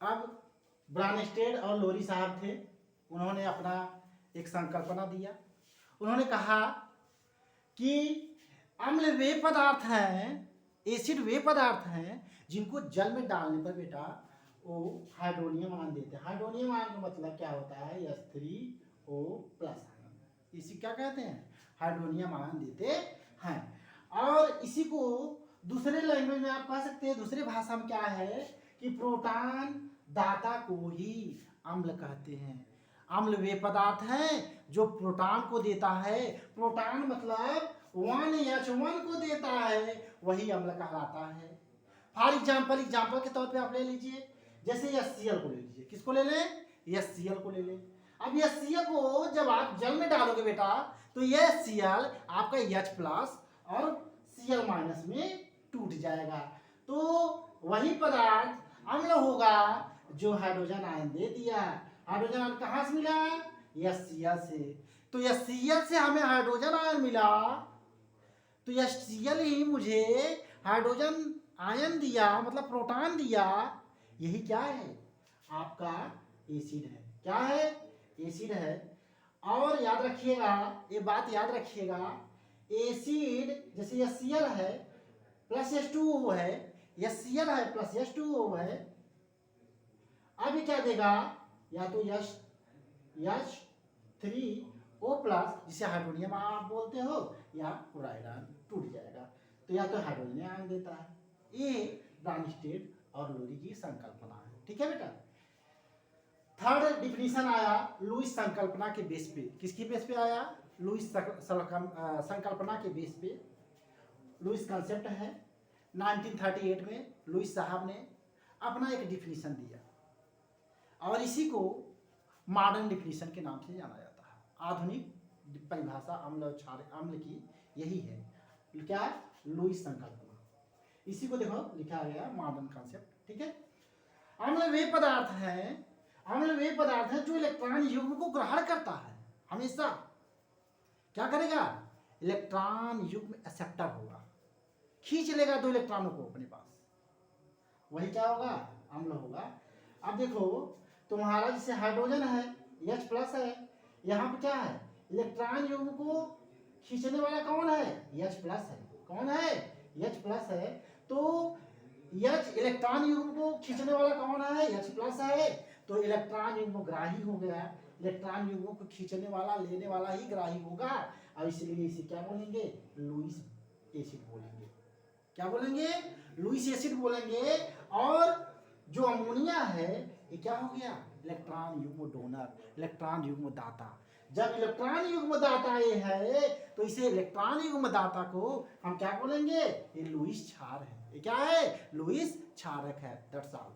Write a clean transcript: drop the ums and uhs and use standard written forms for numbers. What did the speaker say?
अब ब्रानस्टेड और लोरी साहब थे, उन्होंने अपना एक संकल्पना दिया। उन्होंने कहा कि अम्ल वे पदार्थ हैं, एसिड वे पदार्थ हैं जिनको जल में डालने पर बेटा वो हाइड्रोनियम आयन देते हैं। हाइड्रोनियम आयन का मतलब क्या होता है? H3O+ ion. इसी क्या कहते हैं? हाइड्रोनियम आयन देते हैं। और इसी को दूसरे लैंग्वेज में आप कह सकते हैं, दूसरे भाषा में क्या है कि प्रोटॉन दाता को ही अम्ल कहते हैं। अम्ल वे पदार्थ हैं जो प्रोटॉन को देता है। प्रोटॉन मतलब 1H1 को देता है, वही अम्ल कहलाता है। फॉर एग्जाम्पल के तौर पे आप ले लीजिए, जैसे HCl को ले लीजिए। किसको ले लें? HCl को ले लें। अब HCl को जब आप जल में डालोगे बेटा तो ये HCl आपका H+ और Cl- में टूट जाएगा, तो वही पदार्थ अम्ल होगा जो हाइड्रोजन आयन दे दिया। हाइड्रोजन आयन कहाँ से मिला? HCl से। तो HCl से हमें हाइड्रोजन आयन मिला, तो HCl ही मुझे हाइड्रोजन आयन दिया, मतलब प्रोटॉन दिया। यही क्या है? आपका एसिड है। क्या है? एसिड है। और याद रखिएगा, ये बात याद रखिएगा, एसिड जैसे HCl है प्लस H2O है, HCl है प्लस H2O है। अब ये क्या देगा? या तो H3O+, जिसे हाइड्रोनियम आप बोलते हो, या क्लोराइड आयन टूट जाएगा, तो या तो हाइड्रोजन आयन देता है। ये ब्रानस्टेड और लोरी की संकल्पना है। ठीक है बेटा। थर्ड डिफिनीशन आया लुईस संकल्पना के बेस पे। किसकी बेस पे आया? लुईस संकल्पना के बेस पे। लुईस कंसेप्ट है। 1938 में लुईस साहब ने अपना एक डिफिनीशन दिया और इसी को मॉडर्न डिफिनीशन के नाम से जाना जाता है। आधुनिक परिभाषा अम्ल क्षार अम्ल की यही है। क्या? लुईस संकल्पना। इसी को देखो लिखा गया मॉडर्न कंसेप्ट। ठीक है। अम्ल वे पदार्थ हैं जो इलेक्ट्रॉन युग्म को ग्रहण करता है। हमेशा क्या करेगा? इलेक्ट्रॉन युग्म एक्सेप्टर होगा, खींच लेगा दो इलेक्ट्रॉनों को अपने पास, वही क्या होगा? अम्ल होगा। अब देखो तुम्हारा जैसे हाइड्रोजन है, H+ है, यहाँ पे क्या है? इलेक्ट्रॉन युग्म को खींचने वाला कौन है? H+ है। कौन है? H+ है। तो H इलेक्ट्रॉन युग्म को खींचने वाला कौन है? H+ है। तो इलेक्ट्रॉन युग्म ग्राही हो गया। इलेक्ट्रॉन युग्म को खींचने वाला, लेने वाला ही ग्राही होगा, और इसलिए इसे क्या बोलेंगे? लुईस एसिड बोलेंगे। क्या बोलेंगे? लुईस एसिड बोलेंगे। और जो अमोनिया है ये क्या हो गया? इलेक्ट्रॉन युग्म डोनर, इलेक्ट्रॉन युग्म दाता। जब इलेक्ट्रॉन युग्म दाता ये है तो इसे इलेक्ट्रॉन युग्म दाता को हम क्या बोलेंगे? ये लुईस क्षार है। ये क्या है? लुईस क्षारक है। That's all.